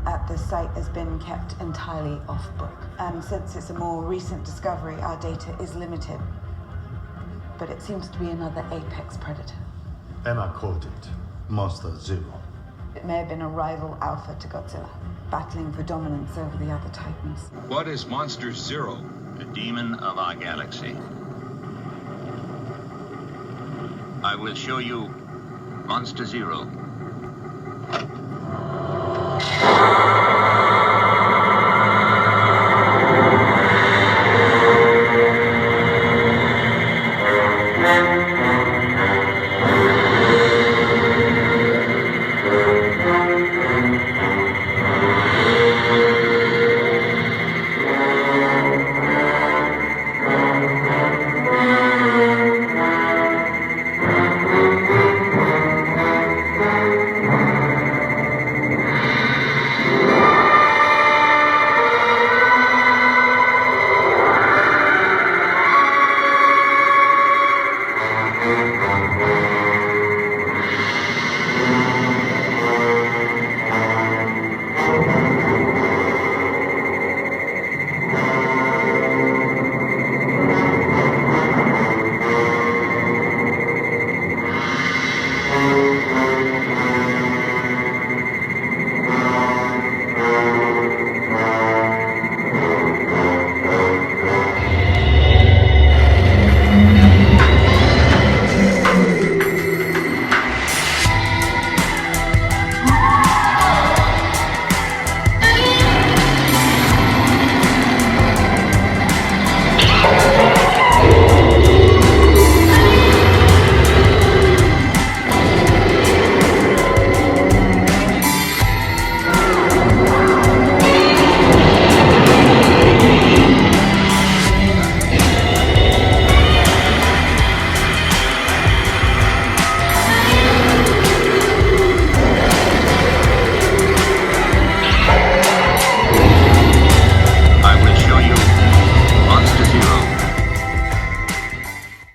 at this site has been kept entirely off-book. And since it's a more recent discovery, our data is limited. But it seems to be another apex predator. Emma called it Monster Zero. It may have been a rival alpha to Godzilla, battling for dominance over the other titans. What is Monster Zero? The demon of our galaxy. I will show you Monster Zero.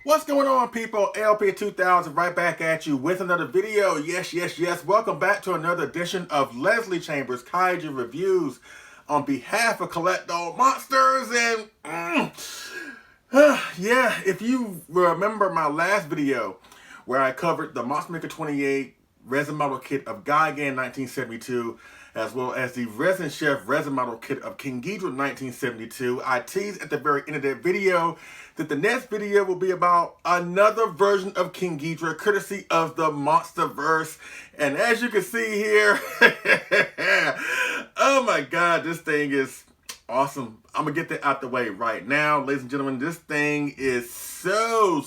What's going on, people? LP 2000 right back at you with another video. Yes. Welcome back to another edition of Leslie Chambers Kaiju Reviews on behalf of Collect All Monsters. And yeah, if you remember my last video where I covered the Monster Maker 28 resin model kit of Gigan 1972, as well as the Resin Chef resin model kit of King Ghidorah 1972. I teased at the very end of that video that the next video will be about another version of King Ghidorah, courtesy of the Monsterverse. And as you can see here, oh my God, this thing is awesome. I'm gonna get that out the way right now. Ladies and gentlemen, this thing is so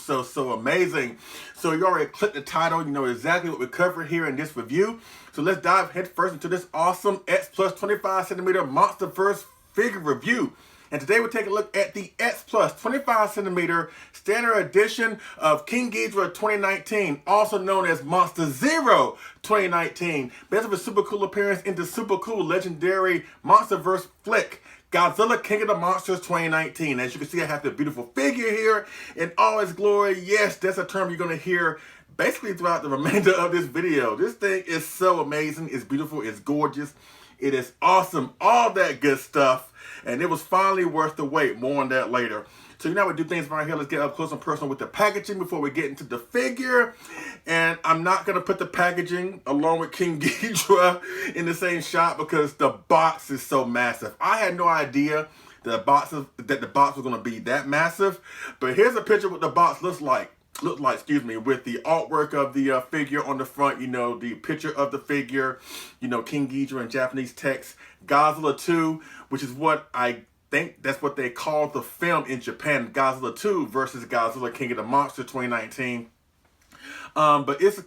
amazing. So you already clicked the title, you know exactly what we're covering here in this review. So let's dive head first into this awesome X Plus 25cm Monsterverse figure review. And today we'll take a look at the X Plus 25cm standard edition of King Ghidorah 2019, also known as Monster Zero 2019. Based on a super cool appearance in the super cool legendary Monsterverse flick, Godzilla King of the Monsters 2019. As you can see, I have the beautiful figure here in all its glory. Yes, that's a term you're going to hear basically throughout the remainder of this video. This thing is so amazing. It's beautiful. It's gorgeous. It is awesome. All that good stuff. And it was finally worth the wait. More on that later. So you know how we do things right here. Let's get up close and personal with the packaging before we get into the figure. And I'm not going to put the packaging along with King Ghidorah in the same shot because the box is so massive. I had no idea that the box was going to be that massive. But here's a picture of what the box looks like. With the artwork of the figure on the front, you know, the picture of the figure, you know, King Ghidorah in Japanese text, Godzilla 2, which is what I think that's what they call the film in Japan, Godzilla 2 versus Godzilla King of the Monsters 2019. But it's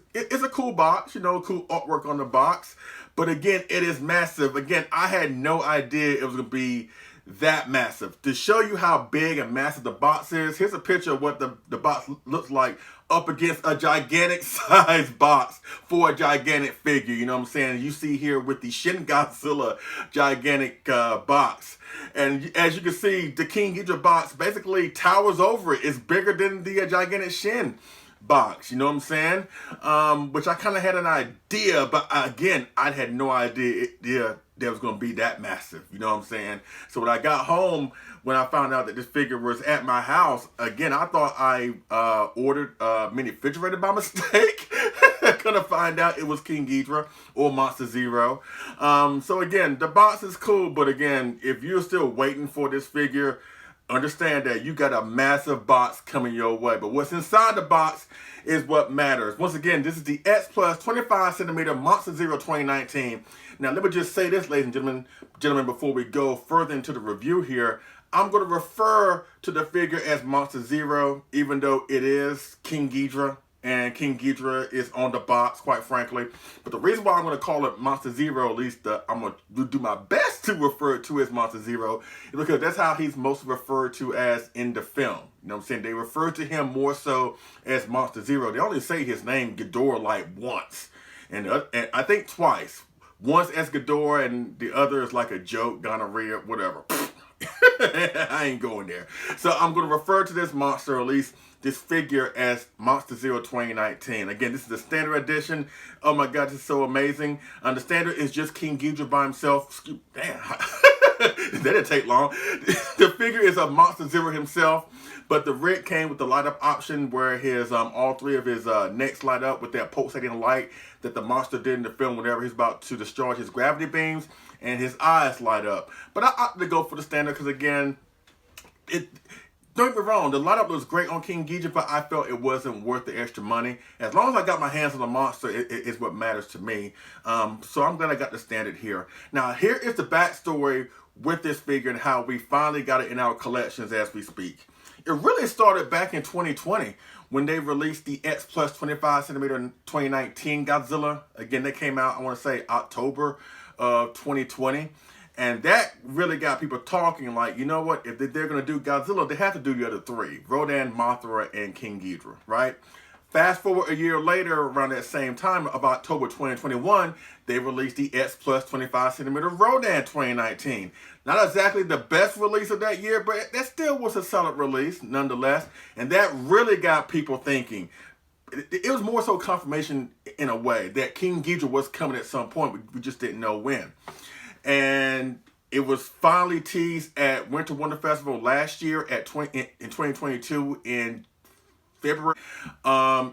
a cool box, you know, cool artwork on the box. But again, it is massive. Again, I had no idea it was going to be that massive. To show you how big and massive the box is, here's a picture of what the box looks like up against a gigantic size box for a gigantic figure. You know what I'm saying? You see here with the Shin Godzilla gigantic box. And as you can see, the King Ghidorah box basically towers over it. It's bigger than the gigantic Shin. box, you know what I'm saying? Which I kind of had an idea, but again, I had no idea that was going to be that massive, you know what I'm saying? So when I got home, when I found out that this figure was at my house, again, I thought I ordered a mini refrigerator by mistake. Gonna find out it was King Ghidorah or Monster Zero. So again, the box is cool, but again, if you're still waiting for this figure, understand that you got a massive box coming your way. But what's inside the box is what matters. Once again, this is the X Plus 25 centimeter Monster Zero 2019. Now, let me just say this, ladies and gentlemen, before we go further into the review here. I'm going to refer to the figure as Monster Zero, even though it is King Ghidorah. And King Ghidorah is on the box, quite frankly. But the reason why I'm going to call it Monster Zero, at least I'm going to do my best to refer to as Monster Zero, is because that's how he's most referred to as in the film. You know what I'm saying? They refer to him more so as Monster Zero. They only say his name Ghidorah like once. And I think twice. Once as Ghidorah and the other is like a joke, gonorrhea, whatever. I ain't going there. So I'm going to refer to this monster, or at least this figure, as Monster Zero 2019. Again, this is the standard edition. Oh my God, this is so amazing. The standard is just King Ghidorah by himself. Damn, that didn't take long. The figure is a Monster Zero himself, but the rig came with the light up option where his all three of his necks light up with that pulsating light that the monster did in the film whenever he's about to discharge his gravity beams, and his eyes light up. But I opted to go for the standard because, again, don't get me wrong, the light up was great on King Ghidorah, but I felt it wasn't worth the extra money. As long as I got my hands on the monster, it is what matters to me. So I'm glad I got the standard here. Now, here is the backstory with this figure and how we finally got it in our collections as we speak. It really started back in 2020 when they released the X Plus 25 centimeter 2019 Godzilla. Again, they came out, I want to say, October of 2020. And that really got people talking, like, you know what, if they're going to do Godzilla, they have to do the other three, Rodan, Mothra, and King Ghidorah, right? Fast forward a year later, around that same time, of October 2021, they released the X Plus 25 centimeter Rodan 2019. Not exactly the best release of that year, but that still was a solid release, nonetheless. And that really got people thinking. It was more so confirmation, in a way, that King Ghidorah was coming at some point. We just didn't know when. And it was finally teased at Winter Wonder Festival last year in 2022 in February.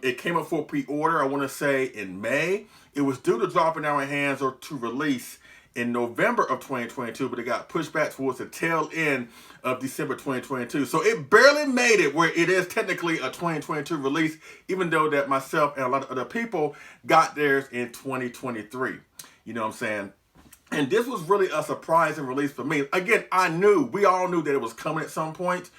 It came up for pre-order, I want to say, in May. It was due to drop in our hands or to release in November of 2022, but it got pushed back towards the tail end of December 2022. So it barely made it where it is technically a 2022 release, even though that myself and a lot of other people got theirs in 2023. You know what I'm saying? And this was really a surprising release for me. Again, we all knew that it was coming at some point,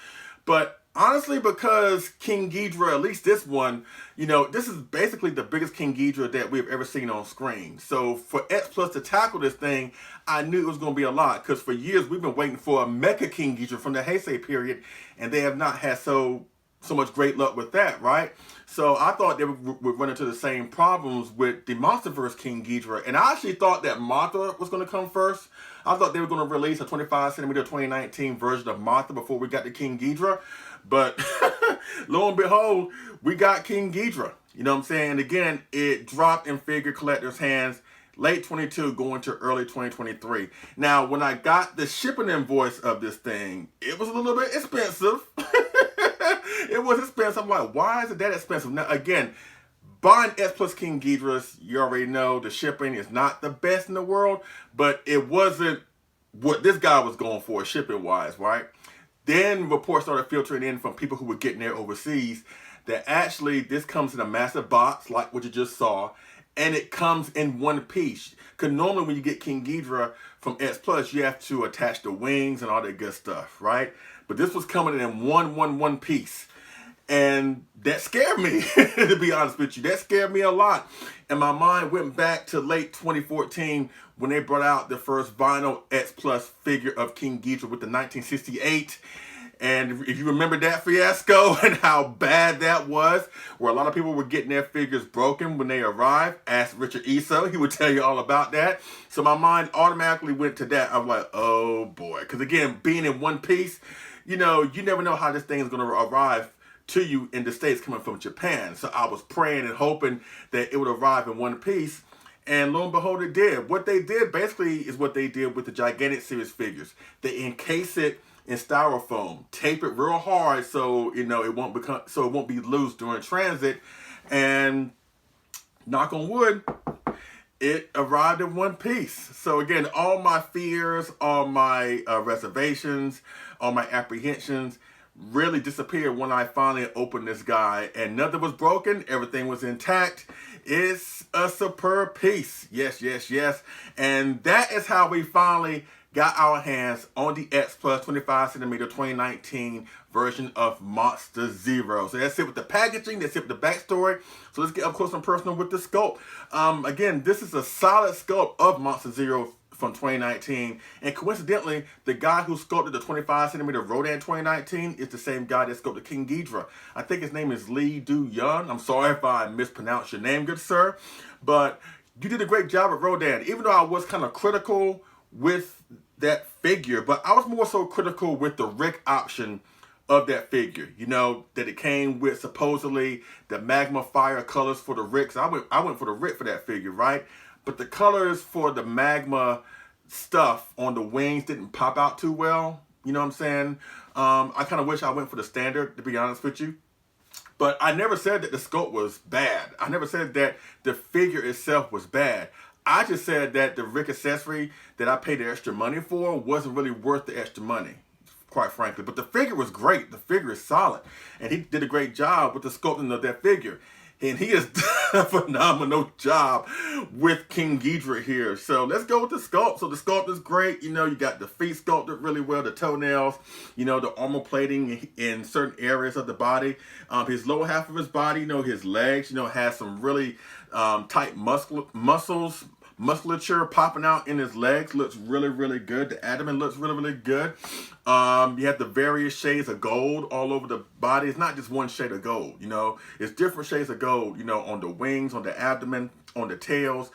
but honestly, because King Ghidorah, at least this one, you know, this is basically the biggest King Ghidorah that we've ever seen on screen. So for X Plus to tackle this thing, I knew it was going to be a lot, because for years we've been waiting for a Mecha King Ghidorah from the Heisei period, and they have not had so much great luck with that, right? So I thought they would run into the same problems with the Monsterverse King Ghidorah. And I actually thought that Mothra was going to come first. I thought they were going to release a 25 centimeter 2019 version of Mothra before we got the King Ghidorah. But lo and behold, we got King Ghidorah. You know what I'm saying? And again, it dropped in figure collectors' hands late 22 going to early 2023. Now, when I got the shipping invoice of this thing, it was a little bit expensive. It was expensive. I'm like, why is it that expensive? Now, again, buying X Plus King Ghidorahs, you already know the shipping is not the best in the world, but it wasn't what this guy was going for shipping-wise, right? Then reports started filtering in from people who were getting there overseas that actually this comes in a massive box, like what you just saw, and it comes in one piece. Because normally when you get King Ghidorah from X Plus, you have to attach the wings and all that good stuff, right? But this was coming in one piece. And that scared me, to be honest with you. That scared me a lot. And my mind went back to late 2014 when they brought out the first vinyl X Plus figure of King Ghidorah with the 1968. And if you remember that fiasco and how bad that was, where a lot of people were getting their figures broken when they arrived, ask Richard Iso, he would tell you all about that. So my mind automatically went to that. I was like, oh boy. Because again, being in one piece, you know, you never know how this thing is going to arrive to you in the States coming from Japan. So I was praying and hoping that it would arrive in one piece. And lo and behold, it did. What they did basically is what they did with the gigantic series figures. They encase it in styrofoam, tape it real hard so it won't be loose during transit. And knock on wood, it arrived in one piece. So again, all my fears, all my reservations, all my apprehensions really disappeared when I finally opened this guy, and nothing was broken, everything was intact. It's a superb piece. Yes, yes, yes. And that is how we finally got our hands on the X Plus 25cm 2019 version of Monster Zero. So that's it with the packaging, that's it with the backstory. So let's get up close and personal with the sculpt. Again, this is a solid sculpt of Monster Zero from 2019, and coincidentally, the guy who sculpted the 25cm Rodan 2019 is the same guy that sculpted King Ghidorah. I think his name is Lee Do-Young. I'm sorry if I mispronounced your name, good sir, but you did a great job at Rodan, even though I was kind of critical with that figure, but I was more so critical with the Rick option of that figure. You know, that it came with supposedly the magma fire colors for the Ricks. I went for the Rick for that figure, right? But the colors for the magma stuff on the wings didn't pop out too well. You know what I'm saying? I kind of wish I went for the standard, to be honest with you. But I never said that the sculpt was bad. I never said that the figure itself was bad. I just said that the Rick accessory that I paid the extra money for wasn't really worth the extra money, quite frankly. But the figure was great. The figure is solid. And he did a great job with the sculpting of that figure. And he has done a phenomenal job with King Ghidorah here. So let's go with the sculpt. So the sculpt is great. You know, you got the feet sculpted really well, the toenails, you know, the armor plating in certain areas of the body. His lower half of his body, you know, his legs, you know, has some really tight musculature popping out in his legs. Looks really, really good. The abdomen looks really, really good. You have the various shades of gold all over the body. It's not just one shade of gold, you know. It's different shades of gold, you know, on the wings, on the abdomen, on the tails,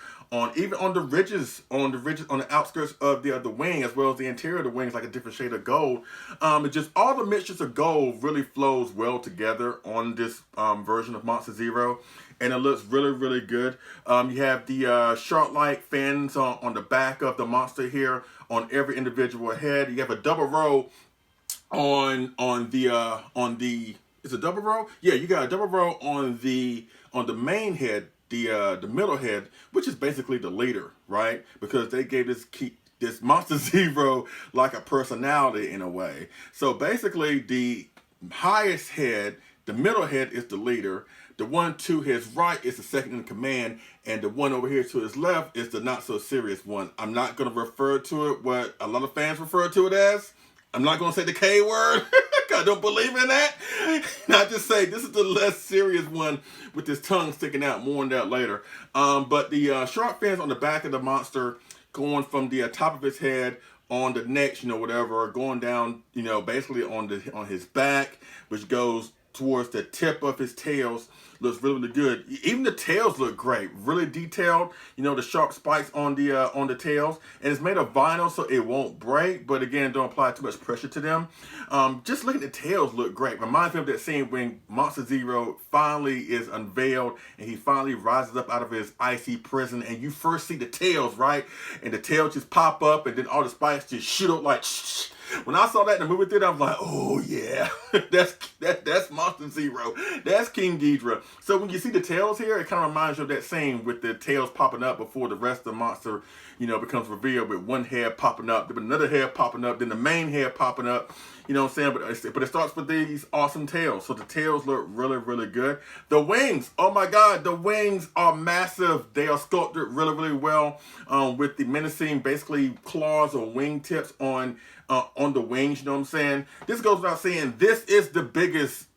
even on the ridges, on the outskirts of the wing, as well as the interior of the wings, like a different shade of gold. It's just all the mixtures of gold really flows well together on this version of Monster Zero. And it looks really, really good. You have the shark-like fins on the back of the monster here on every individual head. You have a double row on the is it double row? Yeah, you got a double row on the main head, the middle head, which is basically the leader, right? Because they gave this Monster Zero like a personality in a way. So basically, the highest head, the middle head is the leader. The one to his right is the second in command, and the one over here to his left is the not so serious one. I'm not going to refer to it what a lot of fans refer to it as. I'm not going to say the K word. I don't believe in that. Not just say this is the less serious one with his tongue sticking out. More on that later. But the shark fins on the back of the monster, going from the top of his head on the neck, you know, whatever, going down, you know, basically on his back, which goes towards the tip of his tails, looks really, really good. Even the tails look great, really detailed. You know, the sharp spikes on the tails, and it's made of vinyl so it won't break. But again, don't apply too much pressure to them. Just looking at the tails look great. Reminds me of that scene when Monster Zero finally is unveiled and he finally rises up out of his icy prison, and you first see the tails, right? And the tails just pop up, and then all the spikes just shoot up like. When I saw that in the movie theater, I was like, oh yeah, that's Monster Zero. That's King Ghidorah. So when you see the tails here, it kind of reminds you of that scene with the tails popping up before the rest of the monster, you know, becomes revealed, with one head popping up, then another head popping up, then the main head popping up. You know what I'm saying? But it starts with these awesome tails. So the tails look really, really good. The wings, oh my God, the wings are massive. They are sculpted really, really well with the menacing, basically claws or wing tips on the wings, you know what I'm saying? This goes without saying, this is the biggest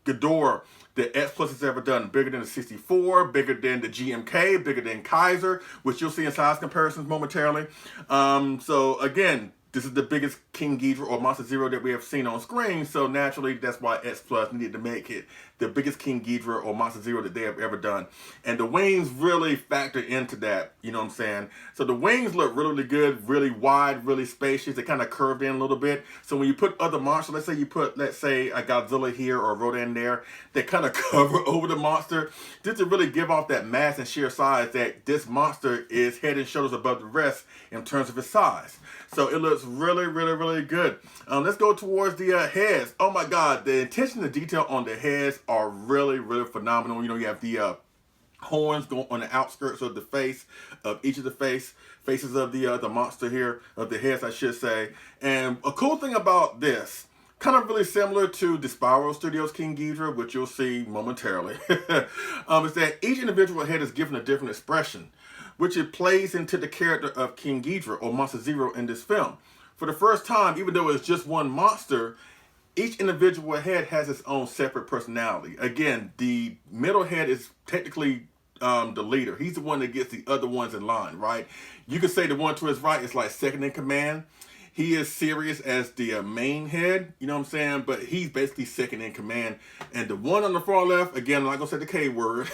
Ghidorah that X Plus has ever done. Bigger than the 64, bigger than the GMK, bigger than Kaiser, which you'll see in size comparisons momentarily. So again, this is the biggest King Ghidorah or Monster Zero that we have seen on screen, so naturally that's why X Plus needed to make it the biggest King Ghidorah or Monster Zero that they have ever done. And the wings really factor into that, you know what I'm saying? So the wings look really, really good, really wide, really spacious. They kind of curved in a little bit. So when you put other monsters, let's say you put, let's say a Godzilla here or a Rodan there, they kind of cover over the monster just to really give off that mass and sheer size that this monster is head and shoulders above the rest in terms of its size. So it looks really, really, really good. Let's go towards the heads. Oh my God, the attention to detail on the heads are really, really phenomenal. You know, you have the horns going on the outskirts of the face, of each of the faces of the monster here, of the heads, I should say. And a cool thing about this, kind of really similar to the Spiral Studios King Ghidorah, which you'll see momentarily, is that each individual head is given a different expression, which it plays into the character of King Ghidorah or Monster Zero in this film. For the first time, even though it's just one monster, each individual head has its own separate personality. Again, the middle head is technically the leader. He's the one that gets the other ones in line, right? You could say the one to his right is like second in command. He is serious as the main head, you know what I'm saying? But he's basically second in command. And the one on the far left, again, like I said, the K word,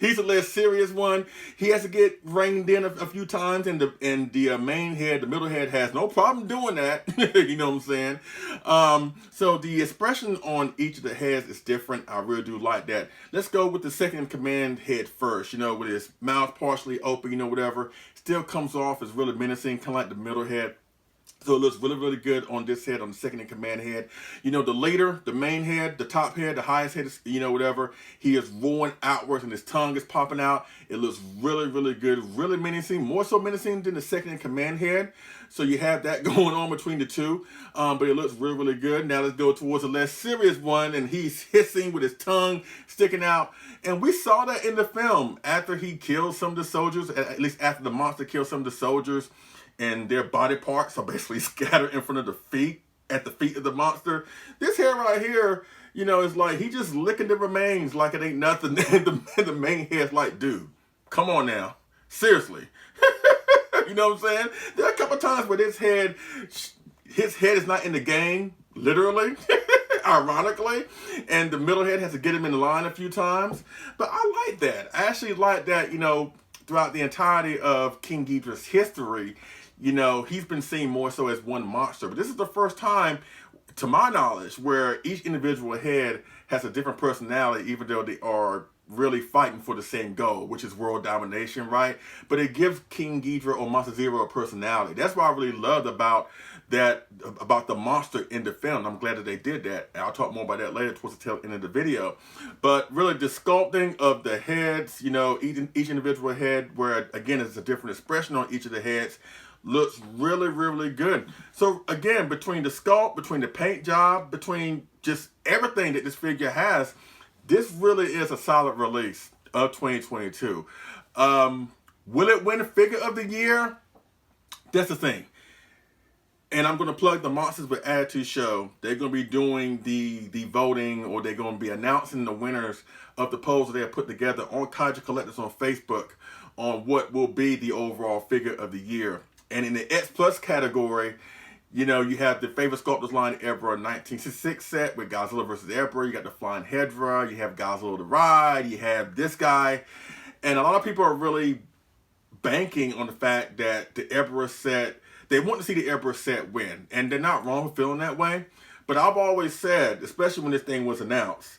he's a less serious one. He has to get reined in a few times, and the main head, the middle head, has no problem doing that. You know what I'm saying? So the expression on each of the heads is different. I really do like that. Let's go with the second in command head first. You know, with his mouth partially open, you know, whatever. Still comes off as really menacing, kind of like the middle head. So it looks really, really good on this head, on the second in command head. You know, the leader, the main head, the top head, the highest head, you know, whatever. He is roaring outwards and his tongue is popping out. It looks really, really good, really menacing, more so menacing than the second in command head. So you have that going on between the two, but it looks really, really good. Now let's go towards the less serious one, and he's hissing with his tongue sticking out. And we saw that in the film after he killed some of the soldiers, at least after the monster killed some of the soldiers, and their body parts are basically scattered in front of the feet, at the feet of the monster. This hair right here, you know, is like he just licking the remains like it ain't nothing. And the main head's like, dude, come on now. Seriously. You know what I'm saying? There are a couple times where his head is not in the game, literally, ironically, and the middle head has to get him in the line a few times. But I like that. I actually like that, you know, throughout the entirety of King Ghidorah's history, you know, he's been seen more so as one monster. But this is the first time, to my knowledge, where each individual head has a different personality, even though they are really fighting for the same goal, which is world domination, right? But it gives King Ghidorah or Monster Zero a personality. That's what I really loved about that, about the monster in the film. I'm glad that they did that. And I'll talk more about that later towards the tail end of the video. But really the sculpting of the heads, you know, each individual head, where again, it's a different expression on each of the heads, looks really, really good. So again, between the sculpt, between the paint job, between just everything that this figure has, this really is a solid release of 2022. Will it win Figure of the Year? That's the thing. And I'm going to plug the Monsters with Attitude show. They're going to be doing the voting, or they're going to be announcing the winners of the polls that they have put together on Kaiju Collectors on Facebook on what will be the overall Figure of the Year. And in the X Plus category, you know, you have the Favorite Sculptors line Ebra 1966 set with Godzilla versus Ebra. You got the Flying Hedra. You have Godzilla the Ride. You have this guy. And a lot of people are really banking on the fact that the Ebra set, they want to see the Ebra set win. And they're not wrong for feeling that way. But I've always said, especially when this thing was announced,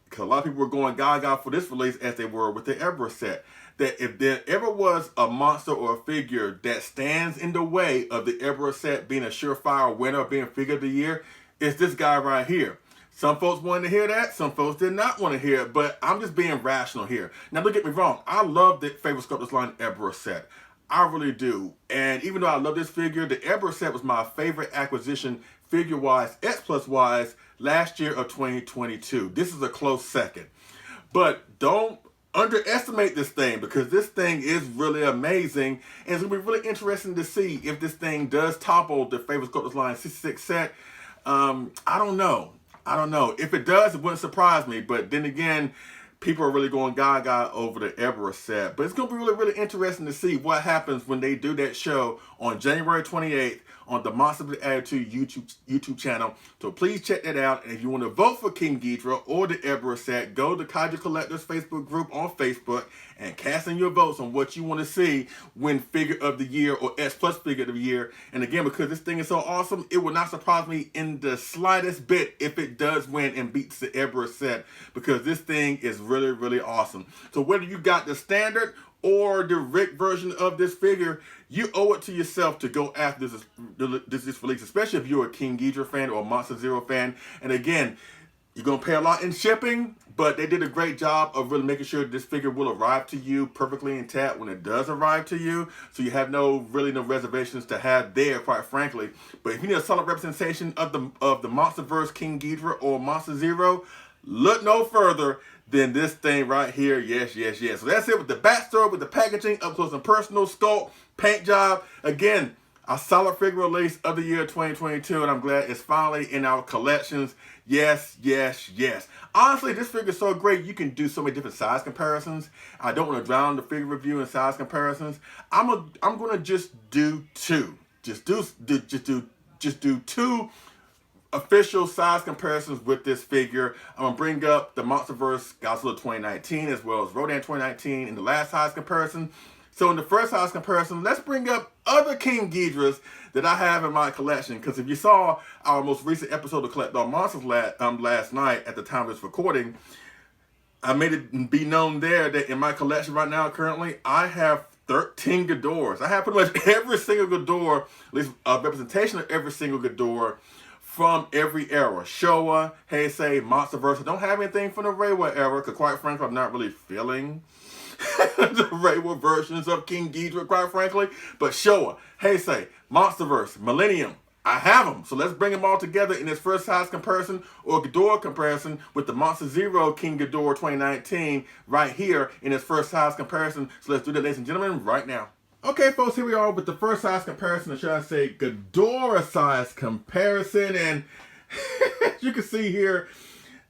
because a lot of people were going gaga for this release as they were with the Ebra set, that if there ever was a monster or a figure that stands in the way of the Ebra set being a surefire winner, being Figure of the Year, it's this guy right here. Some folks wanted to hear that. Some folks did not want to hear it. But I'm just being rational here. Now, don't get me wrong. I love the Favorite Sculptors line Ebra set. I really do. And even though I love this figure, the Ebra set was my favorite acquisition figure-wise, X Plus-wise, last year of 2022. This is a close second. But don't underestimate this thing, because this thing is really amazing, and it's going to be really interesting to see if this thing does topple the Favorite Sculptors line 66 set. I don't know. If it does, it wouldn't surprise me, but then again, people are really going gaga over the Ebra set. But it's going to be really, really interesting to see what happens when they do that show on January 28th on the Monsterverse Attitude YouTube channel. So please check that out. And if you want to vote for King Ghidorah or the Ebra set, go to Kaiju Collectors Facebook group on Facebook and cast in your votes on what you want to see win Figure of the Year or S Plus Figure of the Year. And again, because this thing is so awesome, it will not surprise me in the slightest bit if it does win and beats the Ebra set, because this thing is really, really awesome. So whether you got the standard or the Rick version of this figure, you owe it to yourself to go after this release, especially if you're a King Ghidorah fan or a Monster Zero fan. And again, you're going to pay a lot in shipping, but they did a great job of really making sure this figure will arrive to you perfectly intact when it does arrive to you. So you have no reservations to have there, quite frankly. But if you need a solid representation of the Monsterverse King Ghidorah or Monster Zero, look no further than this thing right here. Yes, yes, yes. So that's it with the backstory, with the packaging, up close and personal, sculpt, paint job. Again, a solid figure release of the year 2022, and I'm glad it's finally in our collections. Yes, yes, yes. Honestly, this figure is so great, you can do so many different size comparisons. I don't want to drown the figure review in size comparisons. I'm gonna just do two. Just do two official size comparisons with this figure. I'm gonna bring up the Monsterverse Godzilla 2019 as well as Rodan 2019 in the last size comparison. So in the first size comparison, let's bring up other King Ghidorahs that I have in my collection. Because if you saw our most recent episode of Collect All Monsters last night at the time of this recording, I made it be known there that in my collection right now currently, I have 13 Ghidorahs. I have pretty much every single Ghidorah, at least a representation of every single Ghidorah from every era. Showa, Heisei, Monsterverse. I don't have anything from the Reiwa era, because quite frankly, I'm not really feeling the Reiwa versions of King Ghidorah, quite frankly. But Showa, Heisei, Monsterverse, Millennium, I have them. So let's bring them all together in this first size comparison or Ghidorah comparison with the Monster Zero King Ghidorah 2019 right here in this first size comparison. So let's do that, ladies and gentlemen, right now. Okay, folks, here we are with the first size comparison, or should I say Ghidorah size comparison. And as you can see here,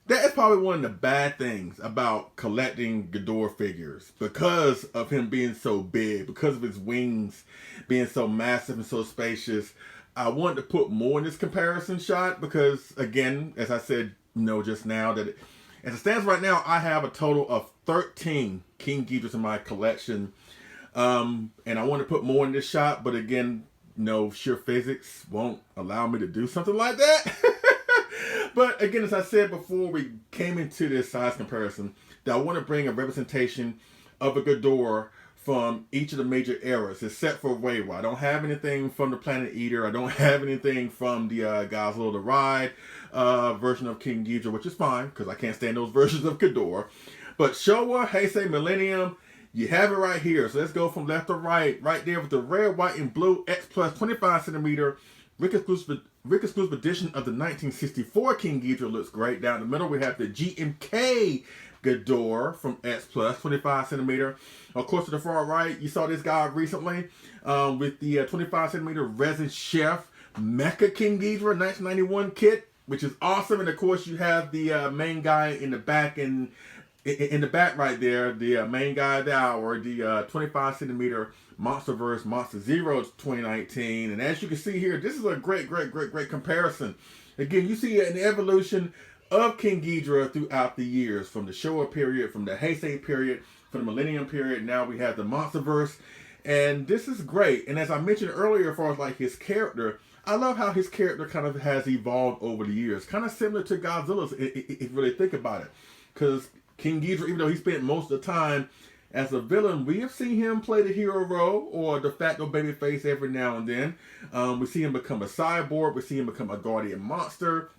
that is probably one of the bad things about collecting Ghidorah figures, because of him being so big, because of his wings being so massive and so spacious. I wanted to put more in this comparison shot because, again, as I said, just now, that as it stands right now, I have a total of 13 King Ghidorahs in my collection. And I want to put more in this shot, but again, sheer physics won't allow me to do something like that. But again, as I said before we came into this size comparison, that I want to bring a representation of a Ghidorah from each of the major eras, except for Reiwa. I don't have anything from the Planet Eater. I don't have anything from the Godzilla the Ride version of King Ghidorah, which is fine, because I can't stand those versions of Ghidorah. But Showa, Heisei, Millennium, you have it right here. So let's go from left to right. Right there with the red, white, and blue X Plus 25 centimeter Rick exclusive edition of the 1964 King Ghidorah. Looks great. Down the middle, we have the GMK Ghidorah from X Plus 25 centimeter. Of course, to the far right, you saw this guy recently with the 25 centimeter Resin Chef Mecha King Ghidorah 1991 kit, which is awesome. And of course, you have the main guy in the back in the back right there, the main guy of the hour, the 25 centimeter Monsterverse Monster Zero 2019. And as you can see here, this is a great comparison. Again, you see an evolution of King Ghidorah throughout the years, from the Showa period, from the Heisei period, from the Millennium period. Now we have the Monsterverse, and this is great. And as I mentioned earlier, as far as like his character, I love how his character kind of has evolved over the years, kind of similar to Godzilla's, if you really think about it. Because King Ghidorah, even though he spent most of the time as a villain, we have seen him play the hero role or de facto babyface every now and then. We see him become a cyborg. We see him become a guardian monster.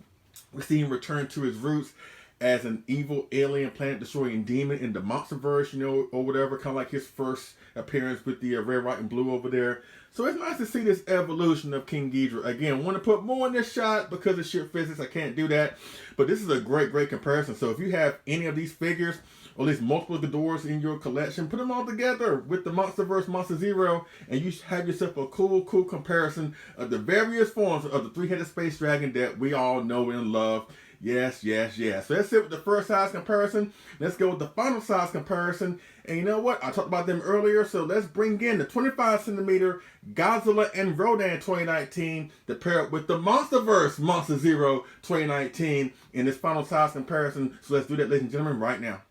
We see him return to his roots as an evil alien planet-destroying demon in the Monsterverse, or whatever, kind of like his first appearance with the red, white, and blue over there. So it's nice to see this evolution of King Ghidorah. Again, want to put more in this shot because of sheer physics. I can't do that. But this is a great comparison. So if you have any of these figures, or at least multiple Ghidorahs in your collection, put them all together with the Monsterverse Monster Zero, and you have yourself a cool comparison of the various forms of the three-headed space dragon that we all know and love Yes, yes, yes. So that's it with the first size comparison. Let's go with the final size comparison. And you know what? I talked about them earlier. So let's bring in the 25 centimeter Godzilla and Rodan 2019 to pair up with the Monsterverse Monster Zero 2019 in this final size comparison. So let's do that, ladies and gentlemen, right now.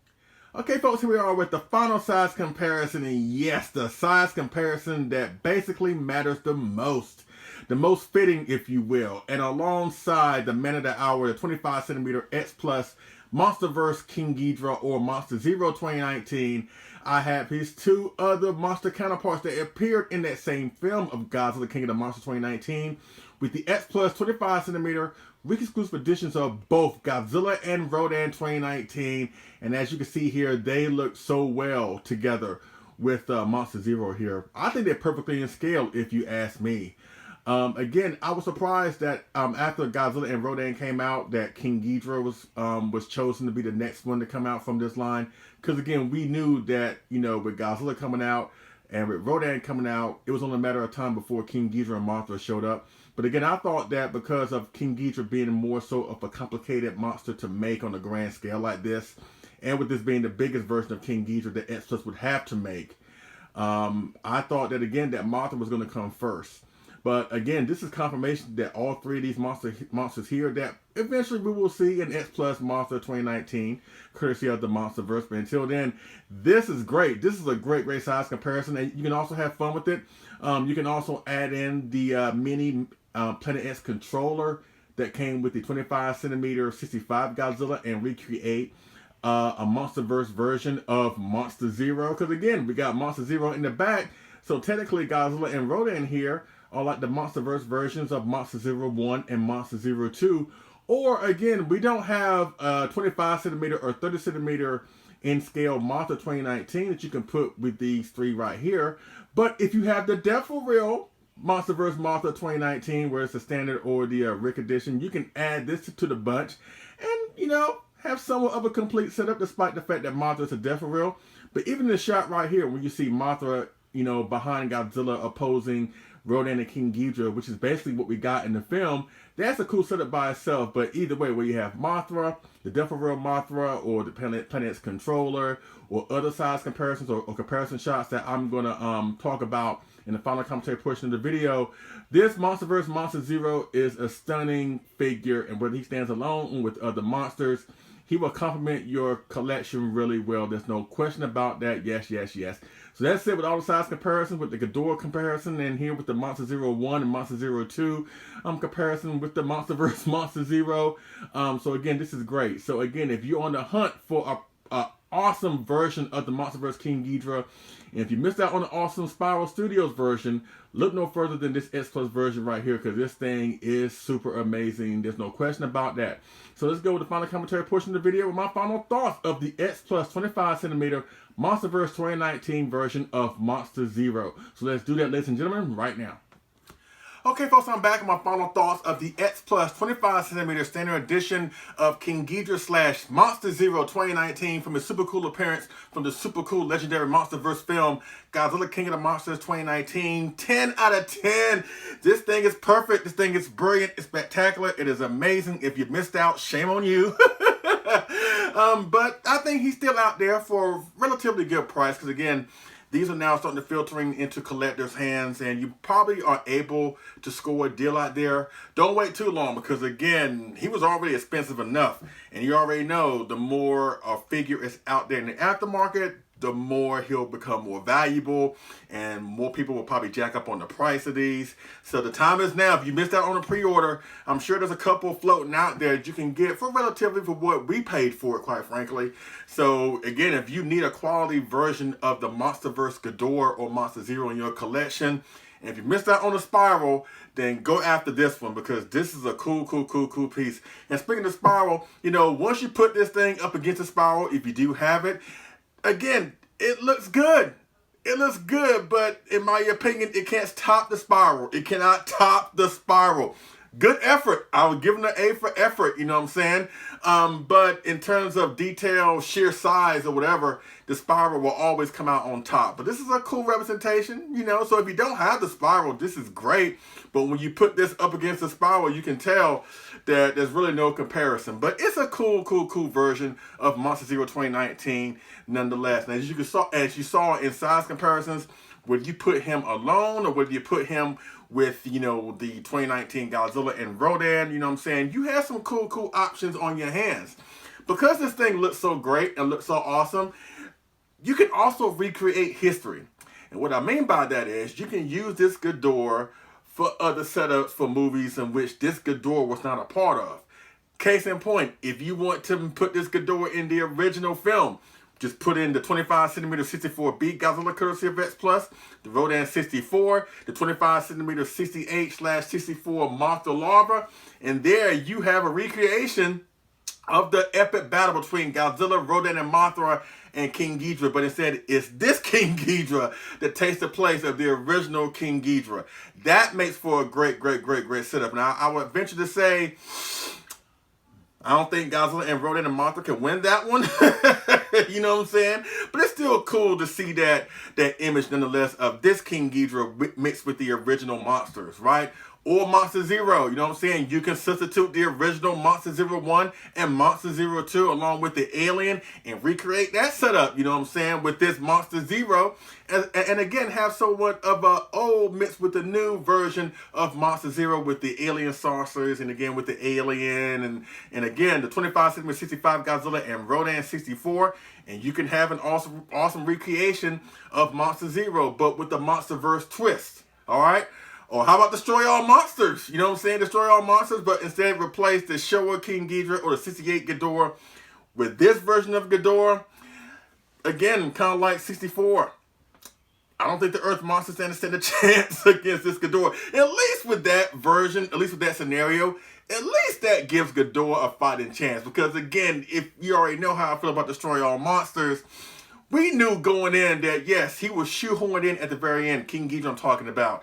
Okay, folks, here we are with the final size comparison. And yes, the size comparison that basically matters the most. The most fitting, if you will. And alongside the man of the hour, the 25 centimeter X Plus Monsterverse King Ghidorah or Monster Zero 2019, I have his two other monster counterparts that appeared in that same film of Godzilla King of the Monsters 2019 with the X Plus 25 centimeter week exclusive editions of both Godzilla and Rodan 2019. And as you can see here, they look so well together with Monster Zero here. I think they're perfectly in scale, if you ask me. Again, I was surprised that after Godzilla and Rodan came out, that King Ghidorah was chosen to be the next one to come out from this line. Because again, we knew that, you know, with Godzilla coming out and with Rodan coming out, it was only a matter of time before King Ghidorah and Mothra showed up. But again, I thought that because of King Ghidorah being more so of a complicated monster to make on a grand scale like this, and with this being the biggest version of King Ghidorah that X Plus would have to make, I thought that again that Mothra was going to come first. But again, this is confirmation that all three of these monsters here that eventually we will see in X Plus Monster 2019, courtesy of the Monsterverse. But until then, this is great. This is a great size comparison. And you can also have fun with it. You can also add in the mini Planet X controller that came with the 25 centimeter 65 Godzilla and recreate a Monsterverse version of Monster Zero. Because again, we got Monster Zero in the back. So technically Godzilla and Rodan here are like the Monsterverse versions of Monster Zero 1 and Monster Zero 2. Or again, we don't have a 25 centimeter or 30 centimeter in scale Mothra 2019 that you can put with these three right here. But if you have the Depth for Real Monsterverse Mothra 2019, where it's the standard or the Rick edition, you can add this to the bunch and, you know, have somewhat of a complete setup despite the fact that Mothra is a Depth for Real. But even the shot right here, when you see Mothra, you know, behind Godzilla opposing Rodan and King Ghidorah, which is basically what we got in the film, that's a cool setup by itself. But either way, where you have Mothra, the Depth for Real Mothra, or the Planet's controller, or other size comparisons or comparison shots that I'm going to talk about in the final commentary portion of the video, this Monsterverse Monster Zero is a stunning figure, and whether he stands alone with other monsters, he will complement your collection really well. There's no question about that. Yes, yes, yes. So that's it with all the size comparisons, with the Ghidorah comparison, and here with the Monster Zero 1 and Monster Zero 2 comparison with the Monsterverse Monster Zero. So again, this is great. So again, if you're on the hunt for a awesome version of the Monsterverse King Ghidorah, and if you missed out on the awesome Spiral Studios version, look no further than this X Plus version right here, because this thing is super amazing. There's no question about that. So let's go with the final commentary portion of the video with my final thoughts of the X Plus 25 centimeter Monsterverse 2019 version of Monster Zero. So let's do that, ladies and gentlemen, right now. Okay, folks, I'm back with my final thoughts of the X Plus 25 centimeter standard edition of King Ghidorah / Monster Zero 2019 from his super cool appearance from the super cool legendary Monsterverse film Godzilla King of the Monsters 2019. 10 out of 10. This thing is perfect. This thing is brilliant. It's spectacular. It is amazing. If you missed out, shame on you. But I think he's still out there for a relatively good price, because again, these are now starting to filtering into collectors' hands, and you probably are able to score a deal out there. Don't wait too long, because again, he was already expensive enough, and you already know the more a figure is out there in the aftermarket, the more he'll become more valuable, and more people will probably jack up on the price of these. So the time is now. If you missed out on a pre-order, I'm sure there's a couple floating out there that you can get for relatively for what we paid for it, quite frankly. So again, if you need a quality version of the Monsterverse Ghidorah or Monster Zero in your collection, and if you missed out on the Spiral, then go after this one, because this is a cool piece. And speaking of Spiral, you know, once you put this thing up against the Spiral, if you do have it, again, it looks good. It looks good, but in my opinion, it can't top the Spiral. It cannot top the Spiral. Good effort. I would give him an A for effort, you know what I'm saying? But in terms of detail, sheer size or whatever, the spiral will always come out on top. But this is a cool representation, you know? So if you don't have the spiral, this is great. But when you put this up against the spiral, you can tell that there's really no comparison. But it's a cool version of Monster Zero 2019 nonetheless. And as you saw in size comparisons, whether you put him alone or whether you put him with, you know, the 2019 Godzilla and Rodan, you know what I'm saying? You have some cool options on your hands. Because this thing looks so great and looks so awesome, you can also recreate history. And what I mean by that is you can use this Ghidorah for other setups for movies in which this Ghidorah was not a part of. Case in point, if you want to put this Ghidorah in the original film, just put in the 25cm 64B Godzilla courtesy of X Plus, the Rodan 64, the 25cm 68/64 Monster Larva, and there you have a recreation of the epic battle between Godzilla, Rodan, and Mothra and King Ghidorah. But instead, it's this King Ghidorah that takes the place of the original King Ghidorah. That makes for a great setup. Now, I would venture to say, I don't think Godzilla and Rodan and Mothra can win that one. You know what I'm saying? But it's still cool to see that image nonetheless of this King Ghidorah mixed with the original monsters, right? Or Monster Zero, you know what I'm saying? You can substitute the original Monster Zero 1 and Monster Zero 2 along with the alien and recreate that setup, you know what I'm saying, with this Monster Zero. And again, have somewhat of a old mixed with the new version of Monster Zero with the alien sorcerers and again with the alien and again the 25cm 65 Godzilla and Rodan 64. And you can have an awesome recreation of Monster Zero, but with the Monsterverse twist, all right? Or how about Destroy All Monsters? You know what I'm saying? Destroy All Monsters, but instead replace the Showa King Ghidorah or the 68 Ghidorah with this version of Ghidorah. Again, kind of like 64. I don't think the Earth monsters stand a chance against this Ghidorah. At least with that version, at least with that scenario, at least that gives Ghidorah a fighting chance. Because again, if you already know how I feel about Destroy All Monsters, we knew going in that, yes, he was shoehorned in at the very end. King Ghidorah I'm talking about.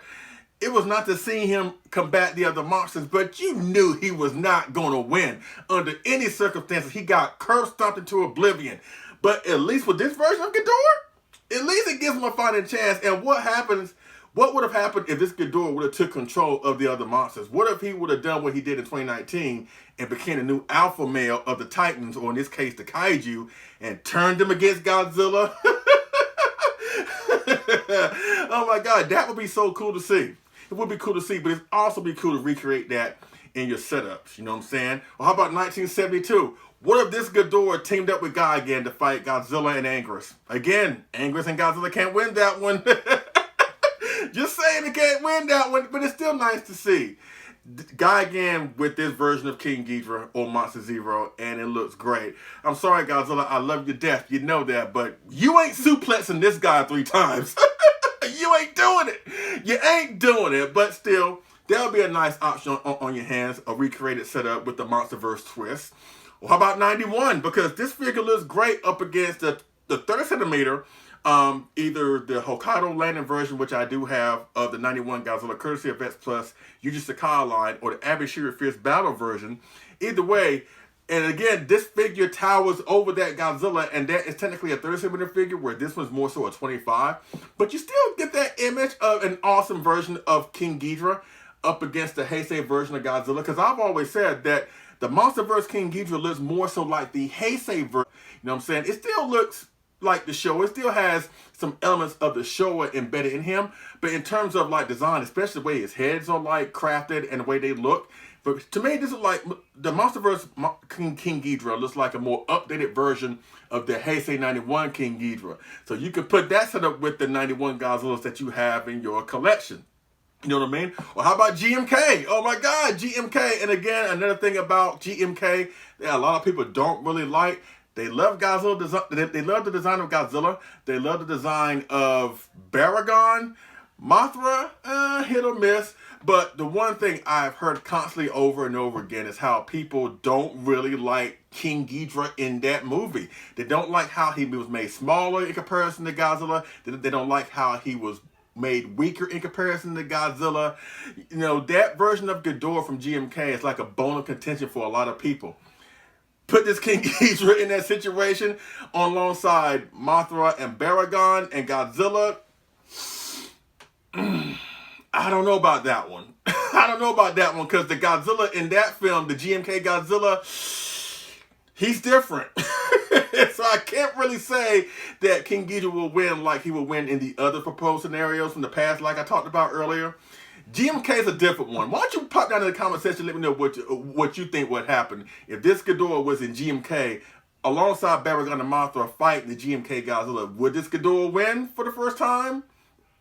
It was not to see him combat the other monsters, but you knew he was not going to win. Under any circumstances, he got curb stomped into oblivion. But at least with this version of Ghidorah, at least it gives him a fighting chance. And what would have happened if this Ghidorah would have took control of the other monsters? What if he would have done what he did in 2019 and became the new alpha male of the Titans, or in this case, the Kaiju, and turned them against Godzilla? Oh my God, that would be so cool to see. It would be cool to see, but it'd also be cool to recreate that in your setups. You know what I'm saying? Or how about 1972? What if this Ghidorah teamed up with Guy again to fight Godzilla and Anguirus? Again, Anguirus and Godzilla can't win that one. Just saying they can't win that one, but it's still nice to see. Guy again with this version of King Ghidorah or Monster Zero, and it looks great. I'm sorry, Godzilla, I love you to death. You know that, but you ain't suplexing this guy 3 times. You ain't doing it. You ain't doing it. But still, that'll be a nice option on your hands, a recreated setup with the Monsterverse twist. Well, how about 91? Because this figure looks great up against the 30cm, either the Hokkaido landing version, which I do have, of the 91 Godzilla courtesy of X Plus, Yuji Sakai line, or the Abishiri Fierce Battle version. Either way, and again, this figure towers over that Godzilla, and that is technically a 30cm figure, where this one's more so a 25. But you still get that image of an awesome version of King Ghidorah up against the Heisei version of Godzilla. Because I've always said that the Monsterverse King Ghidorah looks more so like the Heisei version. You know what I'm saying? It still looks like the Showa. It still has some elements of the Showa embedded in him. But in terms of like design, especially the way his heads are like crafted and the way they look, but to me, this is like the Monsterverse King Ghidorah looks like a more updated version of the Heisei 91 King Ghidorah. So you can put that setup with the 91 Godzillas that you have in your collection. You know what I mean? Or how about GMK? Oh my God, GMK. And again, another thing about GMK that a lot of people don't really like. They love Godzilla design. They love the design of Godzilla. They love the design of Baragon. Mothra, hit or miss. But the one thing I've heard constantly over and over again is how people don't really like King Ghidorah in that movie. They don't like how he was made smaller in comparison to Godzilla. They don't like how he was made weaker in comparison to Godzilla. You know, that version of Ghidorah from GMK is like a bone of contention for a lot of people. Put this King Ghidorah in that situation alongside Mothra and Baragon and Godzilla. I don't know about that one. I don't know about that one because the Godzilla in that film, the GMK Godzilla, he's different. So I can't really say that King Ghidorah will win like he will win in the other proposed scenarios from the past, like I talked about earlier. GMK is a different one. Why don't you pop down in the comment section and let me know what you think would happen if this Ghidorah was in GMK alongside Baragon and Mothra fighting the GMK Godzilla. Would this Ghidorah win for the first time?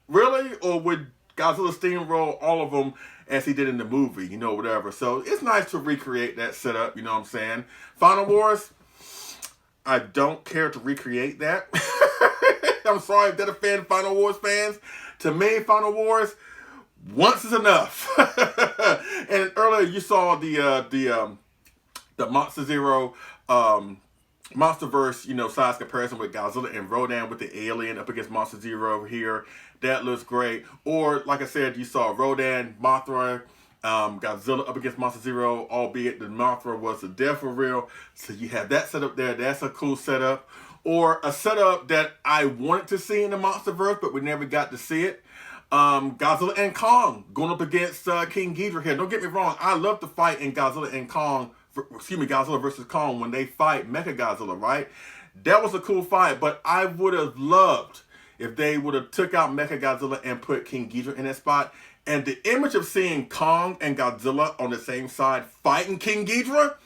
Really? Or would Godzilla steamroll all of them as he did in the movie, you know, whatever. So it's nice to recreate that setup, you know what I'm saying? Final Wars, I don't care to recreate that. I'm sorry if they're a fan of Final Wars fans. To me, Final Wars, once is enough. And earlier you saw the Monster Zero Monsterverse, you know, size comparison with Godzilla and Rodan with the alien up against Monster Zero over here. That looks great. Or, like I said, you saw Rodan, Mothra, Godzilla up against Monster Zero, albeit the Mothra was the death for real. So you have that setup there. That's a cool setup. Or a setup that I wanted to see in the Monsterverse, but we never got to see it. Godzilla and Kong going up against King Ghidorah here. Don't get me wrong. I love the fight in Godzilla and Kong. Godzilla versus Kong when they fight Mechagodzilla, right? That was a cool fight, but I would have loved if they would have took out Mechagodzilla and put King Ghidorah in that spot. And the image of seeing Kong and Godzilla on the same side fighting King Ghidorah,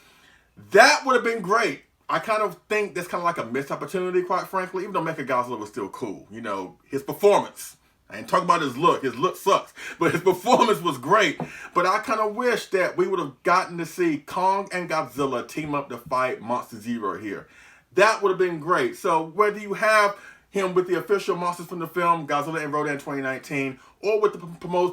that would have been great. I kind of think that's kind of like a missed opportunity, quite frankly, even though Mechagodzilla was still cool. You know, his performance. I ain't talking about his look. His look sucks. But his performance was great. But I kind of wish that we would have gotten to see Kong and Godzilla team up to fight Monster Zero here. That would have been great. So whether you have him with the official monsters from the film, Godzilla and Rodan 2019, or with the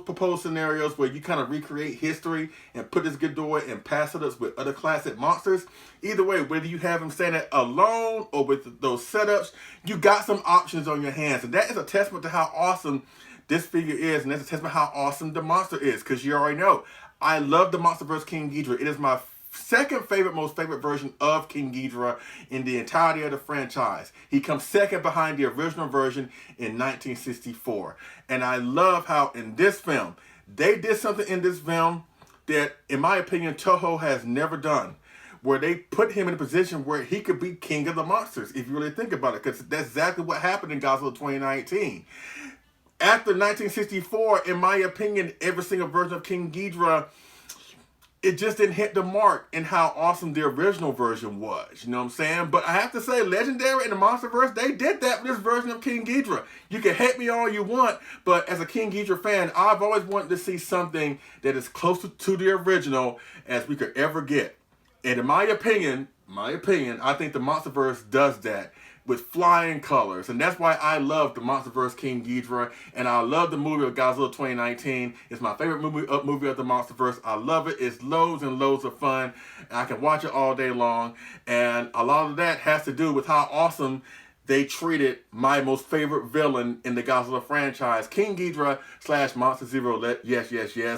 proposed scenarios where you kind of recreate history and put this Ghidorah and pass it up with other classic monsters. Either way, whether you have him standing alone or with those setups, you got some options on your hands. And that is a testament to how awesome this figure is, and that's a testament to how awesome the monster is, because you already know, I love the Monsterverse King Ghidorah. It is my second favorite, most favorite version of King Ghidorah in the entirety of the franchise. He comes second behind the original version in 1964. And I love how in this film, they did something in this film that, in my opinion, Toho has never done, where they put him in a position where he could be king of the monsters, if you really think about it, because that's exactly what happened in Godzilla 2019. After 1964, in my opinion, every single version of King Ghidorah, it just didn't hit the mark in how awesome the original version was. You know what I'm saying? But I have to say, Legendary and the Monsterverse, they did that with this version of King Ghidorah. You can hate me all you want, but as a King Ghidorah fan, I've always wanted to see something that is closer to the original as we could ever get. And in my opinion, I think the Monsterverse does that with flying colors. And that's why I love the Monsterverse King Ghidorah. And I love the movie of Godzilla 2019. It's my favorite movie of the Monsterverse. I love it. It's loads and loads of fun. And I can watch it all day long. And a lot of that has to do with how awesome they treated my most favorite villain in the Godzilla franchise, King Ghidorah / Monster Zero. Yes.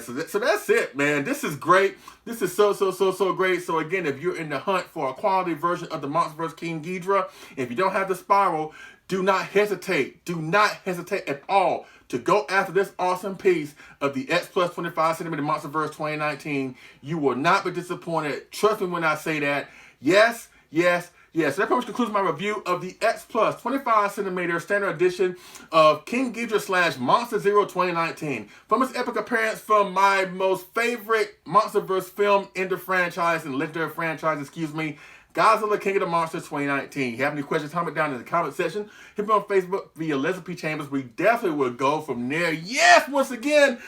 So that's it, man. This is great. This is so great. So again, if you're in the hunt for a quality version of the Monsterverse King Ghidorah, if you don't have the spiral, do not hesitate. Do not hesitate at all to go after this awesome piece of the X Plus 25cm Monsterverse 2019. You will not be disappointed. Trust me when I say that. Yes. So that pretty much concludes my review of the X Plus 25cm standard edition of King Ghidorah / Monster Zero 2019. From its epic appearance from my most favorite Monsterverse film in the franchise, and legendary franchise, Godzilla King of the Monsters 2019. If you have any questions, comment down in the comment section. Hit me on Facebook via Leslie P. Chambers. We definitely will go from there. Yes, once again.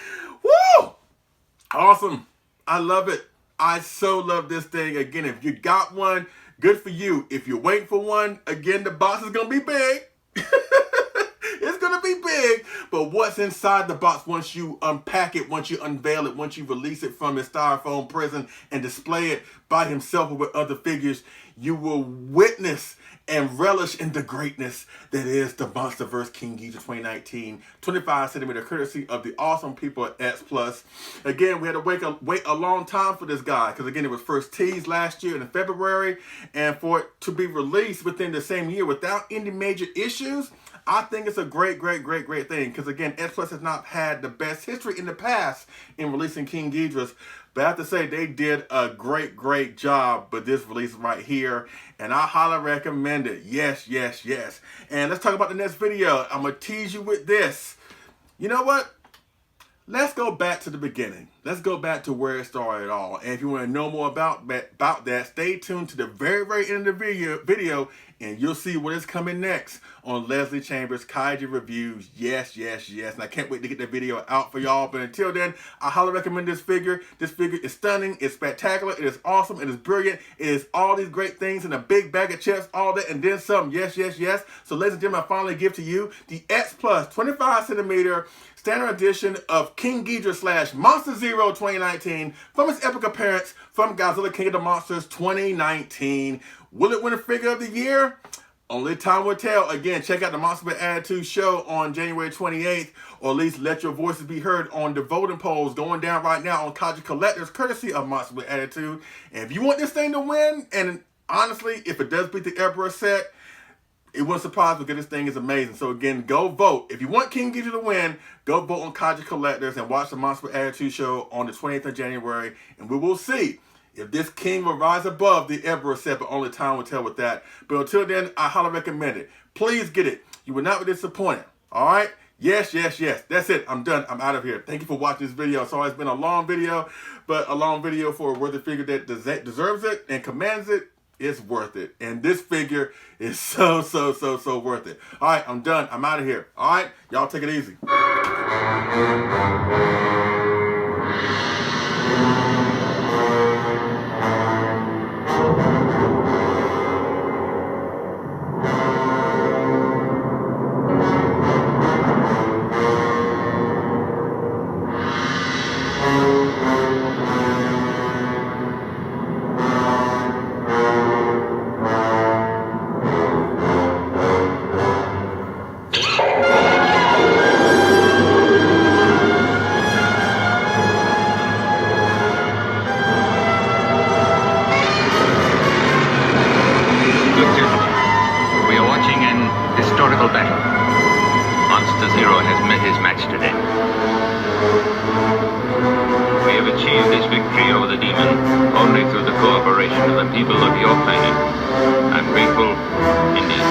Woo! Awesome. I love it. I so love this thing. Again, if you got one, good for you. If you're waiting for one, again, the box is going to be big. It's going to be really big, but what's inside the box once you unpack it, once you unveil it, once you release it from its styrofoam prison and display it by himself or with other figures, you will witness and relish in the greatness that is the Monsterverse King Ghidorah 2019, 25 centimeter, courtesy of the awesome people at X Plus. Again, we had to wait a long time for this guy, because again, it was first teased last year in February, and for it to be released within the same year without any major issues, I think it's a great thing, because again, X Plus has not had the best history in the past in releasing King Ghidorahs. But I have to say, they did a great job with this release right here. And I highly recommend it. Yes. And let's talk about the next video. I'm going to tease you with this. You know what? Let's go back to the beginning. Let's go back to where it started all. And if you want to know more about that, stay tuned to the very end of the video, and you'll see what is coming next on Leslie Chambers Kaiju Reviews. Yes. And I can't wait to get that video out for y'all. But until then, I highly recommend this figure. This figure is stunning. It's spectacular. It is awesome. It is brilliant. It is all these great things in a big bag of chips, all that, and then some. Yes. So ladies and gentlemen, I finally give to you the X Plus 25 centimeter standard edition of King Ghidorah / Monster Zero 2019 from its epic appearance from Godzilla King of the Monsters 2019. Will it win a figure of the year? Only time will tell. Again, check out the Monsterverse Attitude show on January 28th, or at least let your voices be heard on the voting polls going down right now on Kaiju Collectors, courtesy of Monsterverse Attitude. And if you want this thing to win, and honestly, if it does beat the Emperor set, it wouldn't surprise me, because this thing is amazing. So again, go vote. If you want King Ghidorah to win, go vote on Kaiju Collectors and watch the Monsterverse Attitude show on the 28th of January, and we will see if this king will rise above the Emperor set, but only time will tell with that. But until then, I highly recommend it. Please get it. You will not be disappointed. All right? Yes. That's it. I'm done. I'm out of here. Thank you for watching this video. It's always been a long video, but a long video for a worthy figure that deserves it and commands it. It's worth it. And this figure is so worth it. All right, I'm done. I'm out of here. All right? Y'all take it easy. Battle. Monster Zero has met his match today. We have achieved this victory over the demon only through the cooperation of the people of your planet. I'm grateful indeed.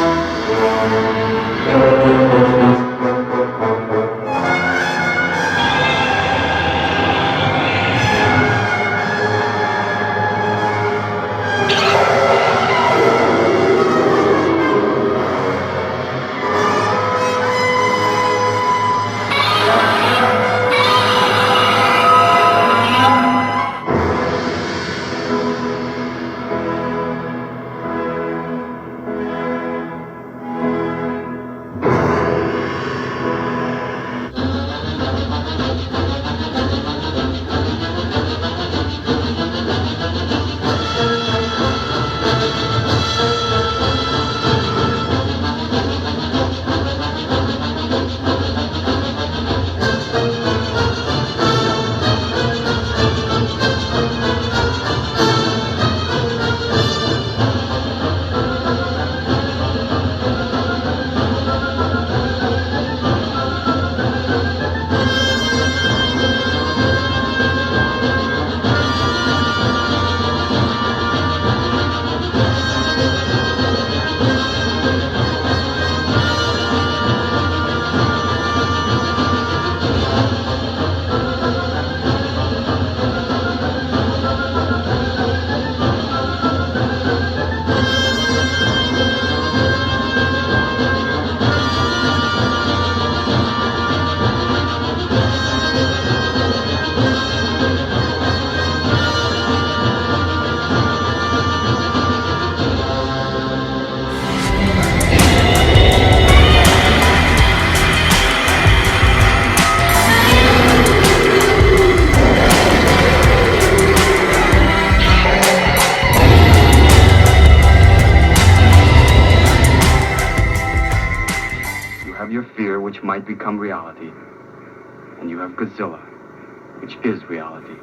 might become reality. And you have Godzilla, which is reality.